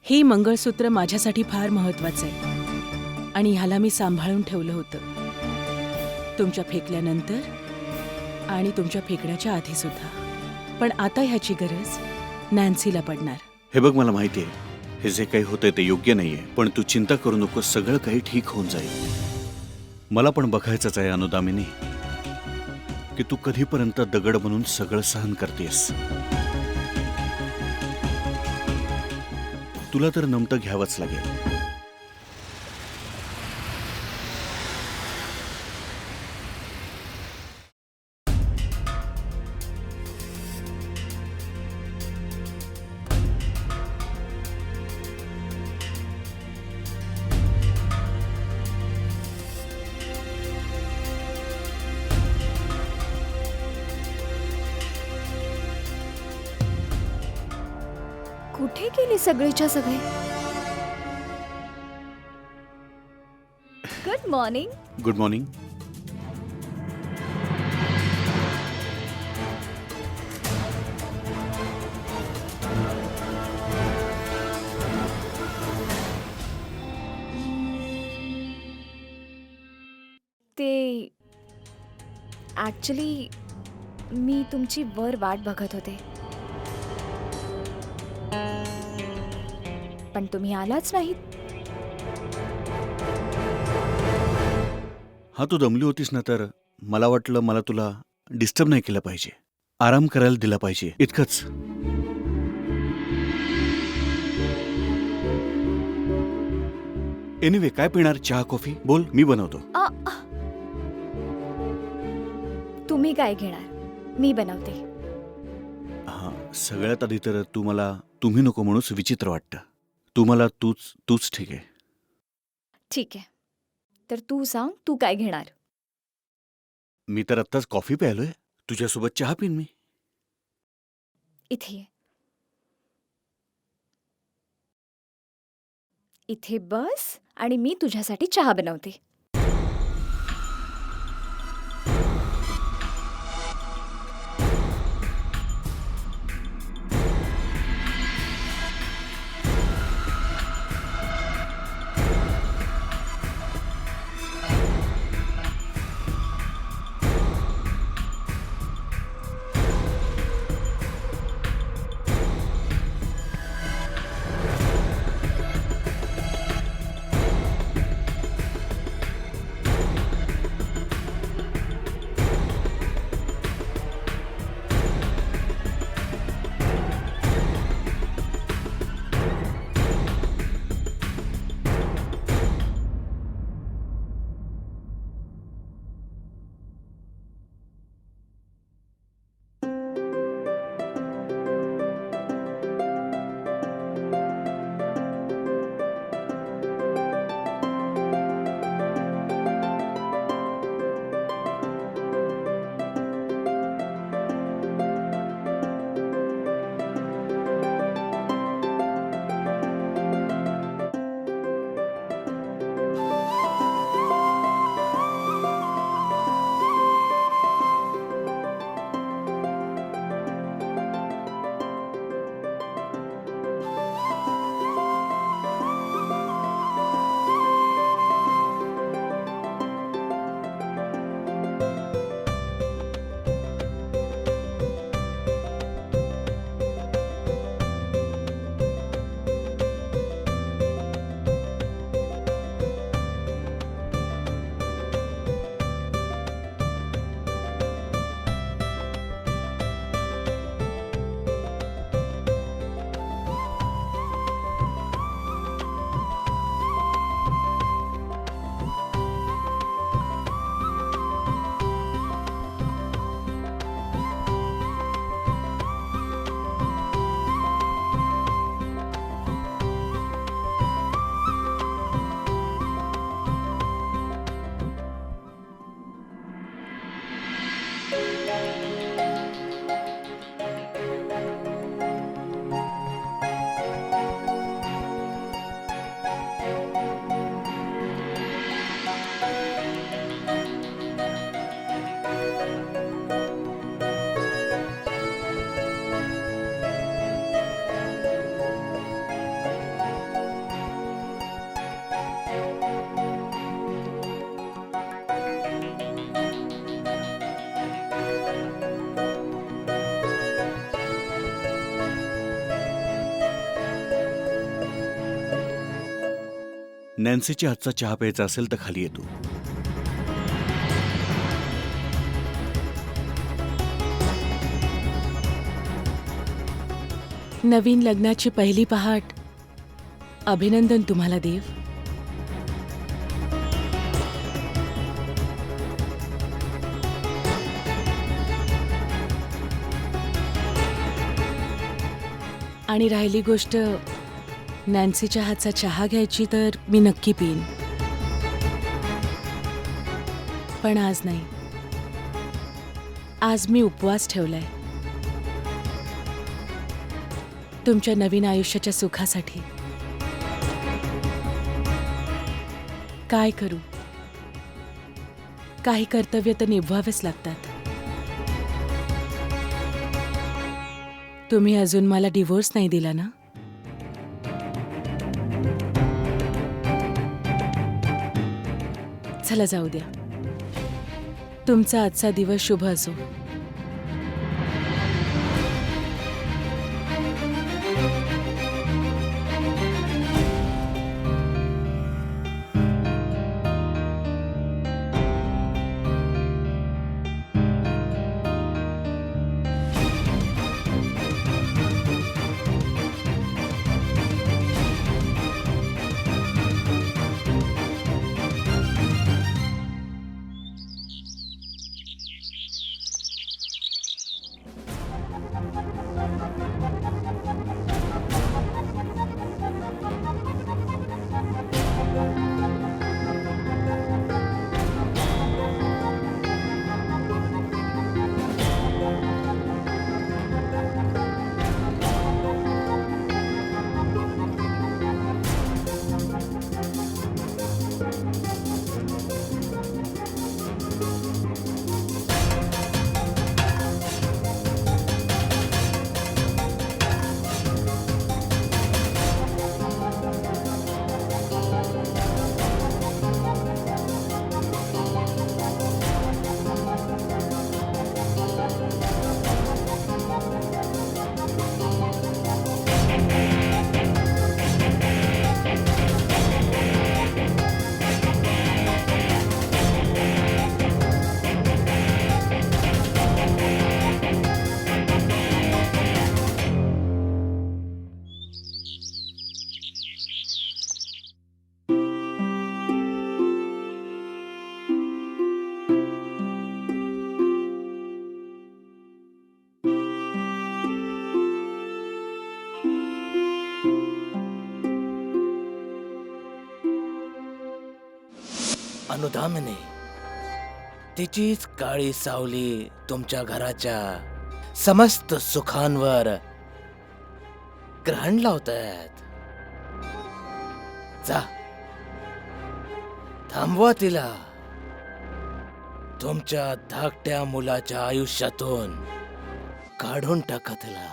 हे मंगळसूत्र माझ्यासाठी फार महत्वाचं आहे आणि ह्याला मी सांभाळून ठेवलं होतं, तुमच्या फेकल्यानंतर आणि तुमच्या फेकण्याच्या आधी सुद्धा. पण आता ह्याची गरज नॅन्सीला पडणार. हे बघ, मला माहिती आहे हे जे काही होतंय ते योग्य नाहीये, पण तू चिंता करू नको, सगळं काही ठीक होऊन जाईल. मला पण बघायचंच आहे अनुदामिनी की तू कधीपर्यंत दगड बनून सगळं सहन करतेस. तुला तर नमतं घ्यावंच लागेल. कुठे गेली सगळीच्या सगळे? Good morning. Good morning. ते ॲक्च्युली मी तुमची वर वाट बघत होते, पण तुम्ही आलाच नाहीत. हा, तू दमली होतीस ना, तर मला वाटलं मला तुला डिस्टर्ब नाही केलं पाहिजे, आराम करायला दिला पाहिजे, इतकंच. एनिवे, काय पिणार? चहा कॉफी? बोल, मी बनवतो. तुम्ही काय घेणार? मी बनवते. हा, सगळ्यात आधी तर तू मला तुम्ही नको म्हणूच विचित्र वाटतं. तू मला तूच ठीक आहे. ठीक आहे, तर तू सांग, तू काय घेणार? मी तर आत्ताच कॉफी प्यायलोय, तुझ्यासोबत चहा पिन मी. इथे ये. इथे बस आणि मी तुझ्यासाठी चहा बनवते. नॅन्सीच्या हातचा चहा प्यायचा असेल तर खाली येतो. नवीन लग्नाची पहिली पहाट. अभिनंदन तुम्हाला देव. आणि राहिली गोष्ट नॅन्सीच्या हातचा चहा घ्यायची तर मी नक्की पिईन, पण आज नाही. आज मी उपवास ठेवलाय तुमच्या नवीन आयुष्याच्या सुखासाठी. काय करू, काही कर्तव्य तर निभवावेच लागतात. तुम्ही अजून मला डिवोर्स नाही दिला ना? चला जाऊ द्या. तुमचा आजचा दिवस शुभ असो. अनुधामिनी, तिचीच काळी सावली तुमच्या घराच्या समस्त सुखांवर ग्रहण लावतायत. जा, थांबवा तिला. तुमच्या धाकट्या मुलाच्या आयुष्यातून काढून टाका तिला.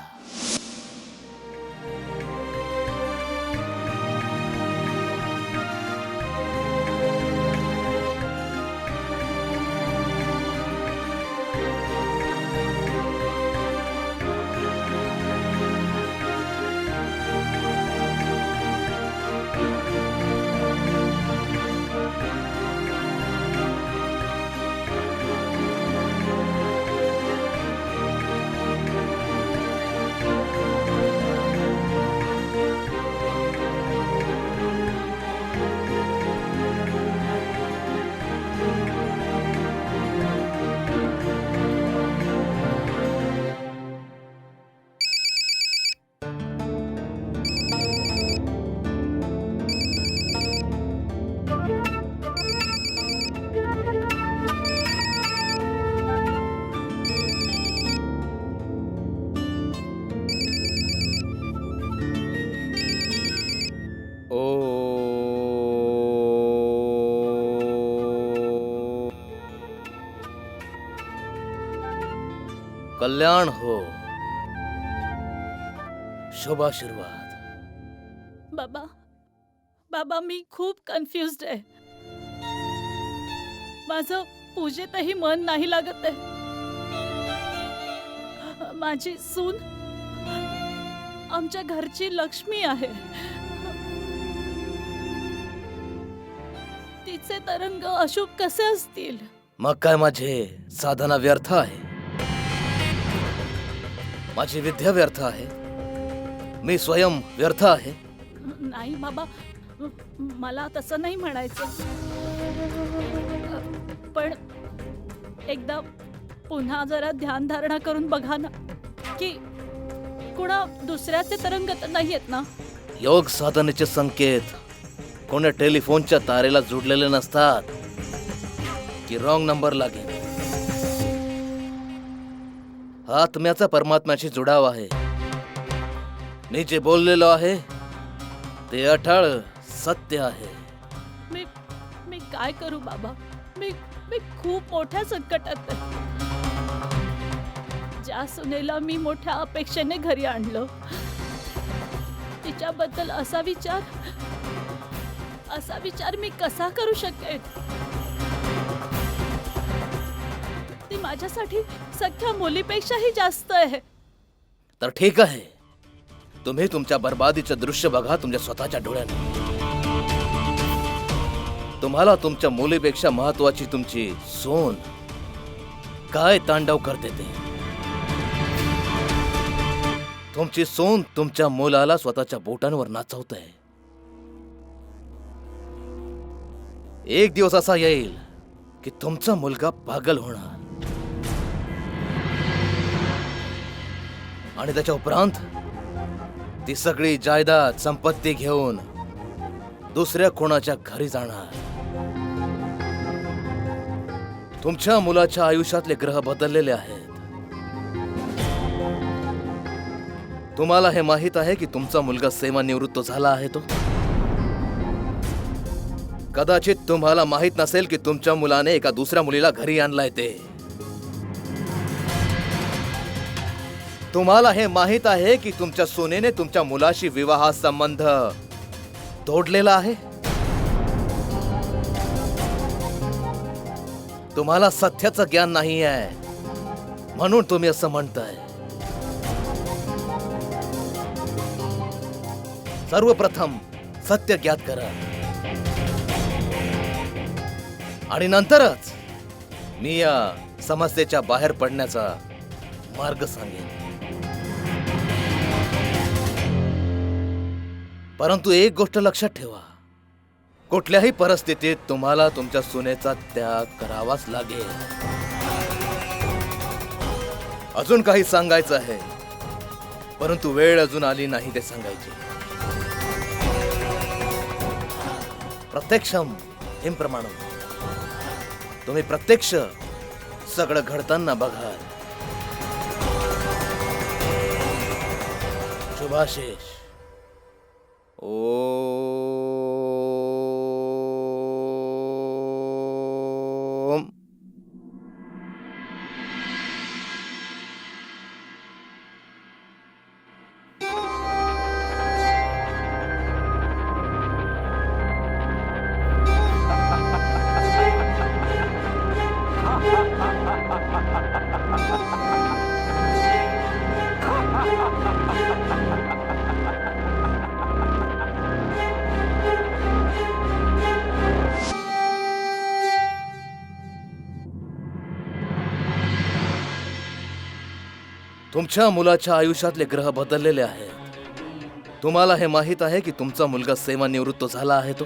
कल्याण हो. शुभाशीर्वाद. बाबा बाबा मी खूप कन्फ्युज्ड आहे. माझं पूजेतही मन नाही लागत आहे. माझी सून आमच्या घरची लक्ष्मी आहे. दुसऱ्याचे तरंग अशुभ कसे असतील? मग काय माझे साधना व्यर्थ आहे? माझी विद्या व्यर्थ आहे? मी स्वयं व्यर्थ आहे? नाही बाबा, मला तसं नाही म्हणायचं. पण एकदा पुन्हा जरा ध्यानधारणा करून बघा ना, की कुणा दुसऱ्याचे तरंग तर नाहीयेत ना. योग साधनेचे संकेत कोण्या टेलिफोनच्या तारेला जोडलेले नसतात की रॉंग नंबर लागेल. हा आत्म्याचा परमात्म्याशी जुडाव आहे. मी जे बोललेलो आहे ते अठाळ सत्य आहे. मी मी काय करू बाबा? मी मी खूप मोठ्या संकटात आहे. ज्या सुनेला मी मोठ्या अपेक्षेने घरी आणलं, तिच्याबद्दल असा विचार मी कसा करू शकेन? ती माझ्यासाठी सख्या मुलीपेक्षाही जास्त आहे. तर ठीक आहे, तुम्ही तुमच्या बर्बादीचं दृश्य बघा तुमच्या स्वतःच्या डोळ्याने. तुम्हाला तुमच्या मुलीपेक्षा महत्वाची तुमची सून काय तांडव करते ते. तुमची सून तुमच्या मुलाला स्वतःच्या बोटांवर नाचवते. एक दिवस असा येईल की तुमचा मुलगा पागल होणार आणि त्याच्या उपरांत ती सगळी जायदाद संपत्ती घेऊन दुसऱ्या कोणाच्या घरी जाणार. तुमच्या मुलाच्या आयुष्यातले ग्रह बदललेले आहेत. तुम्हाला हे माहित आहे की तुमचा मुलगा सेवानिवृत्त झाला आहे तो. कदाचित तुम्हाला माहित नसेल की तुमच्या मुलाने एका दुसऱ्या मुलीला घरी आणलाय ते. तुम्हाला हे माहित आहे की तुमच्या सुनेने तुमच्या मुलाशी विवाह संबंध तोडलेला आहे. तुम्हाला सत्याचं ज्ञान नाही आहे म्हणून तुम्ही असं म्हणताय. सर्वप्रथम सत्य ज्ञात करा आणि नंतरच मी या समस्येच्या बाहेर पडण्याचा मार्ग सांगेन. परंतु एक गोष्ट लक्षात ठेवा, कुठल्याही परिस्थितीत तुम्हाला तुमच्या सुनेचा त्याग करावाच लागेल. अजून काही सांगायचं आहे, परंतु वेळ अजून आली नाही ते सांगायची. प्रत्यक्षम हिम प्रमाणम. तुम्ही प्रत्यक्ष सगळं घडताना बघाल. शुभाशीष. ओम. तुमच्या मुलाच्या आयुष्यातले ग्रह बदललेले आहेत. तुम्हाला हे माहित आहे की तुमचा मुलगा सेवानिवृत्त झाला आहे तो.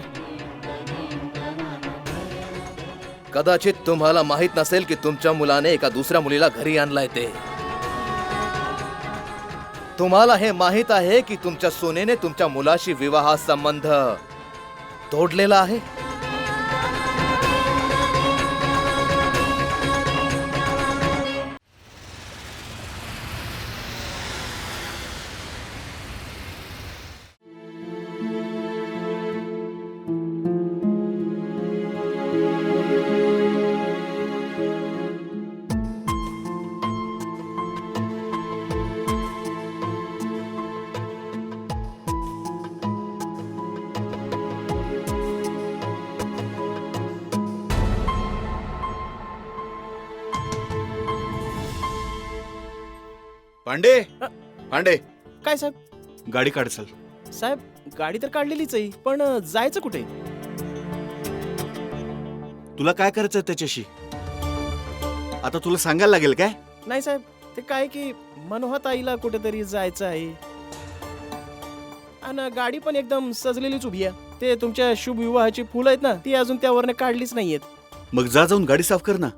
कदाचित तुम्हाला माहित नसेल की तुमच्या मुलाने एका दुसऱ्या मुलीला घरी आणलाय ते. तुम्हाला हे माहित आहे की तुमच्या सुनेने तुमच्या मुलाशी विवाह संबंध तोडलेला आहे. पांडे, पांडे, काय साहेब? गाडी काढ चल. साहेब गाडी तर काढलेलीच आहे, पण जायचं कुठे? तुला काय करायचं त्याच्याशी? आता तुला सांगायला लागेल काय? नाही साहेब, ते काय की मनोहर आईला कुठेतरी जायचं आहे आणि गाडी पण एकदम सजलेलीच उभी आहे. ते तुमच्या शुभ विवाहाची फुलं आहेत ना, ती अजून त्यावरनं काढलीच नाहीयेत. मग जा जाऊन गाडी साफ कर ना.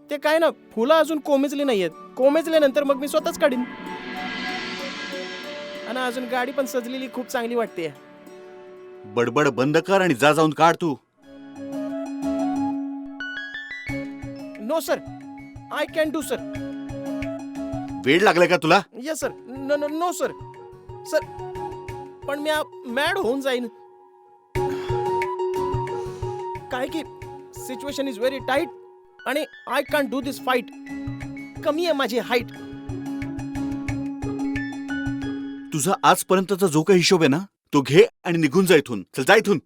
ते काय ना, फुलं अजून कोमेजली नाहीयेत. कोमेजल्यानंतर मग मी स्वतःच काढीन. आणि अजून गाडी पण सजलेली खूप चांगली वाटते. बडबड बंद कर आणि जा जाऊन काढ तू. No sir, I can do sir. वेळ लागलाय का तुला? Yes sir. No sir. Sir पण मी मॅड होऊन जाईन. काय की सिच्युएशन इज व्हेरी टाईट आणि I can do this fight. कमी आहे माझी हाईट. तुझा आजपर्यंतचा जो काही हिशोब आहे ना, तो घे आणि निघून जा इथून. चल जा इथून.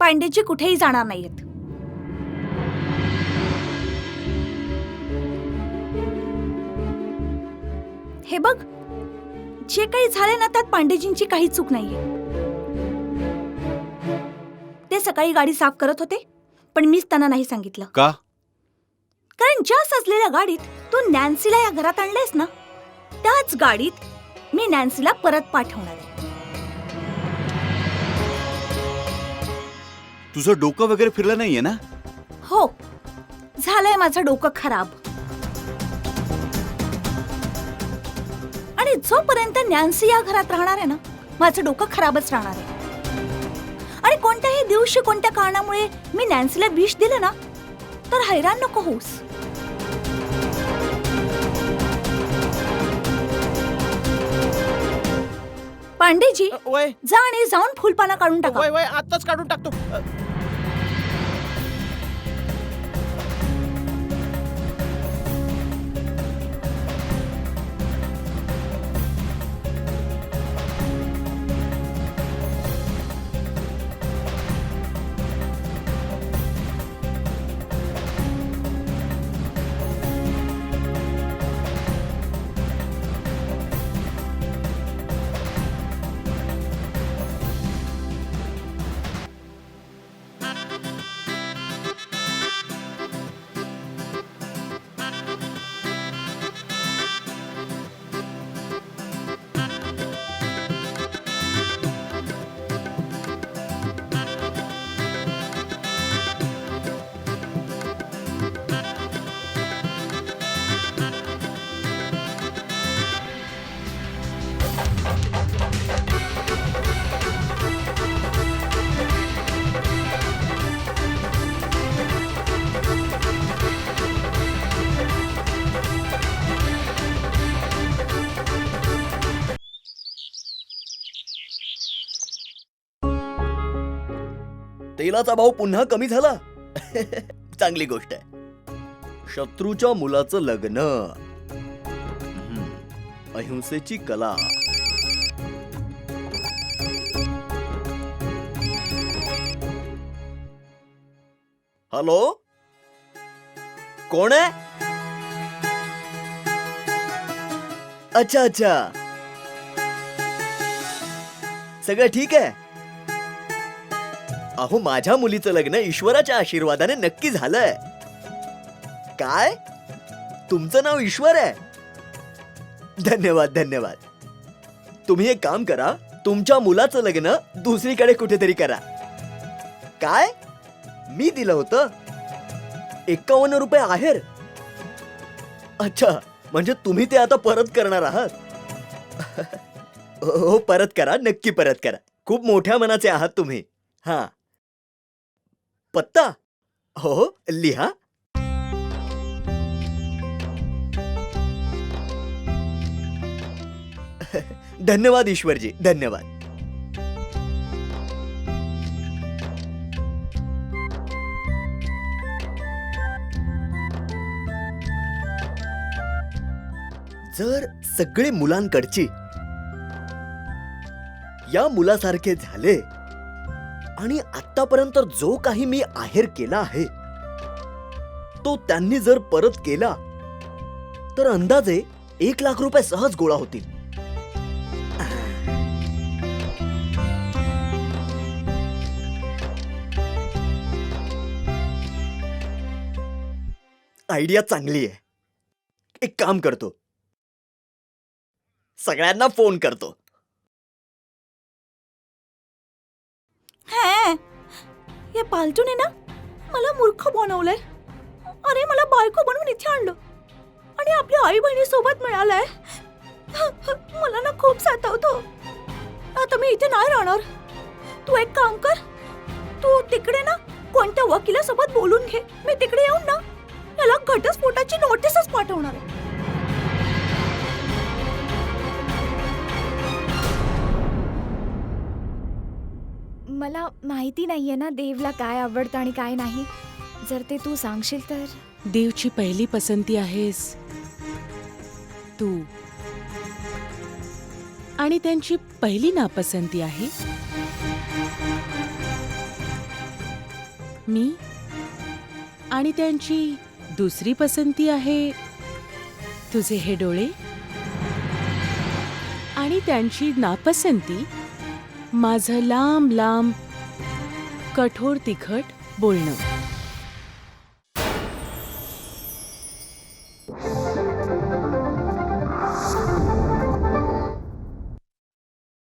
पांडेजी कुठेही जाणार नाहीयेत. हे बघ, जे काही झाले ना त्यात पांडेजींची काही चूक नाहीये. ते सकाळी गाडी साफ करत होते, पण मीच त्यांना नाही सांगितलं. का? कारण ज्या सजलेल्या गाडीत तू नॅन्सीला या घरात आणलेस ना, त्याच गाडीत मी नॅन्सीला परत पाठवणार आहे. तुझं डोकं वगैरे फिरलं नाहीये ना? हो, झालंय माझं डोकं खराब. आणि जोपर्यंत नॅन्सी या घरात राहणार आहे ना, माझं डोकं खराबच राहणार आहे. आणि कोणत्याही दिवशी कोणत्या कारणामुळे मी नॅन्सीला विष दिलं ना, तर हैराण नको होऊस. पांडेजी, वय जा आणि जाऊन फुलपाना काढून टाका. वय वय आत्ताच काढून टाकतो. तेलाचा भाव पुन्हा कमी झाला. चांगली गोष्ट आहे. शत्रूच्या मुलाचं लग्न. अहिंसेची कला. हॅलो, कोण आहे? अच्छा अच्छा, सगळं ठीक आहे. अहो, माझ्या मुलीचं लग्न ईश्वराच्या आशीर्वादाने नक्की झालंय. काय? तुमचं नाव ईश्वर आहे? धन्यवाद धन्यवाद. तुम्ही एक काम करा, तुमच्या मुलाचं लग्न दुसरीकडे कुठेतरी करा. काय? मी दिलं होतं 51 रुपये आहेर. अच्छा, म्हणजे तुम्ही ते आता परत करणार आहात? हो, परत करा, नक्की परत करा. खूप मोठ्या मनाचे आहात तुम्ही. हा, पत्ता? हो, लिहा. धन्यवाद ईश्वरजी, धन्यवाद. जर सगळे मुलांकडची या मुलासारखे झाले आणि आतापर्यंत जो काही मी आहेर केला आहे तो त्यांनी जर परत केला तर अंदाजे 1 लाख रुपये सहज गोळा होतील. आयडिया चांगली आहे. एक काम करतो, सगळ्यांना फोन करतो. हे या पालटूने ना मला मूर्ख बनवलंय. अरे मला बायको बनवून इथे आणलं आणि आपल्या आई बहिणी सोबत मिळालंय. मला ना खूप सतावतो. आता मी इथे नाही राहणार. तू एक काम कर, तू तिकडे ना कोणत्या वकिलासोबत बोलून घे. मी तिकडे येऊन ना याला घटस्फोटाची नोटीसच पाठवणार आहे. मला माहिती नाहीये ना देवला काय आवडतं आणि काय नाही. जर ते तू सांगशील तर. देवची पहिली पसंती आहेस तू आणि त्यांची पहिली नापसंती आहे मी आणि त्यांची दुसरी पसंती आहे तुझे हे डोळे आणि त्यांची नापसंती माझं लांब लांब कठोर तिखट बोलणं.